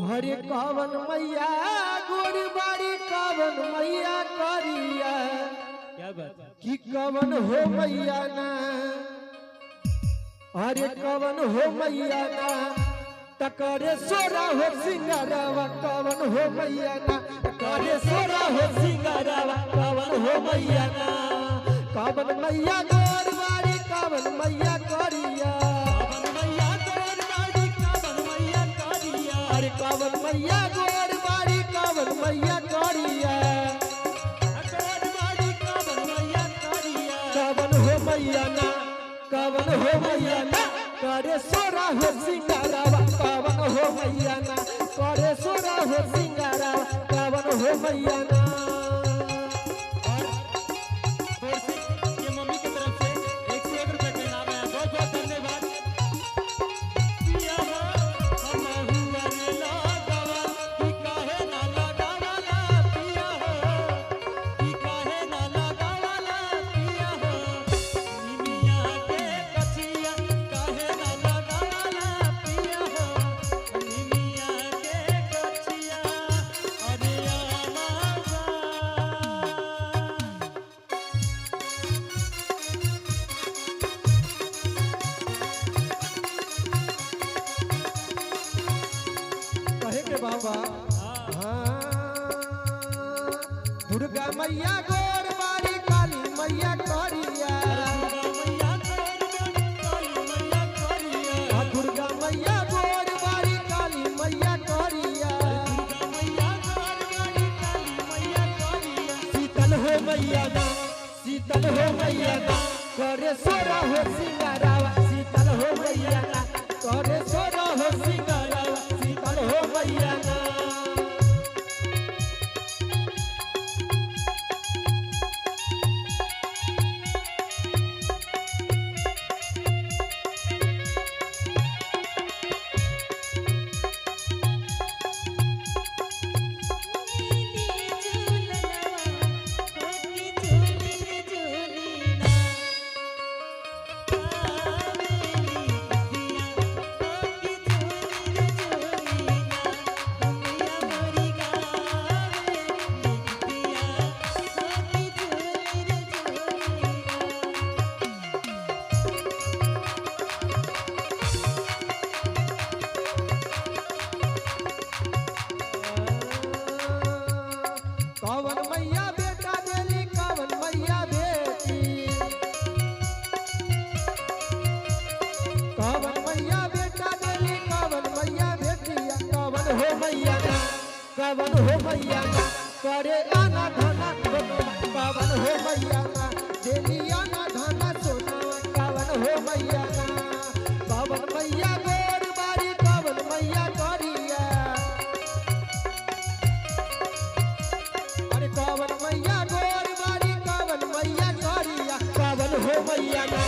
हरे कवन मैया गोर बाड़ी कवन मैया करिया क्या बात है कि कवन हो मैया ना हरे कवन हो मैया ना तकरे सोरा हो सिंगारवा कवन हो मैया ना करे सोरा हो सिंगारवा कवन हो मैया ना कवन मैया गोर बाड़ी कवन मैया करिया कवन मैया गोर बाड़ी कवन मैया करिया अरे कवन मैया गोर बाड़ी कवन मैया करिया गोर बाड़ी कवन मैया करिया कवन हो मैया ना कवन हो मैया ना करे सोरा हो सिंगारवा कवन हो मैया ना करे सोरा हो सिंगारवा कवन हो मैया ना ये मम्मी की तरफ से 101 रुपए का इनाम है। बहुत बहुत धन्यवाद। पिया हो हम हुआ रे लगावा कि काहे ना लगावाला पिया हो कि काहे ना लगावाला पिया हो निमिया के कचिया काहे ना लगावाला पिया हो निमिया के कचिया अरे आमा कहे के बाबा हाँ दुर्गा मैया गोर बाड़ी काली मैया करिया दुर्गा मैया गोर बाड़ी काली मैया करिया शीतल हो मैया ना शीतल हो मैया ना करे सोरा हो सिंगारवा शीतल हो मैया ना करे सोरा हो सिंगारवा शीतल हो मैया ना कवन मैया बेटा देली कवन मैया बेटी कवन मैया बेटा देली कवन मैया बेटिया कवन हो मैया ना कवन हो मैया ना करे आना धना सोना कवन हो मैया ना देली आना धना सोना कवन हो मैया ना कवन मैया गोर बाड़ी कवन मैया करिया अरे कवन मैया गोर बाड़ी कवन मैया करिया कवन हो मैया ना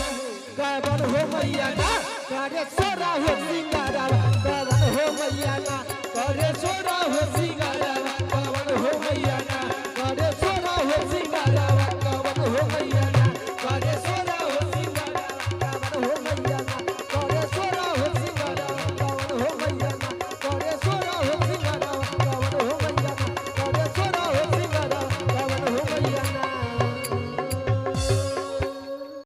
कवन हो मैया ना करे सोरा हो सिंगारवा कवन हो मैया ना करे सोरा हो सिंगारवा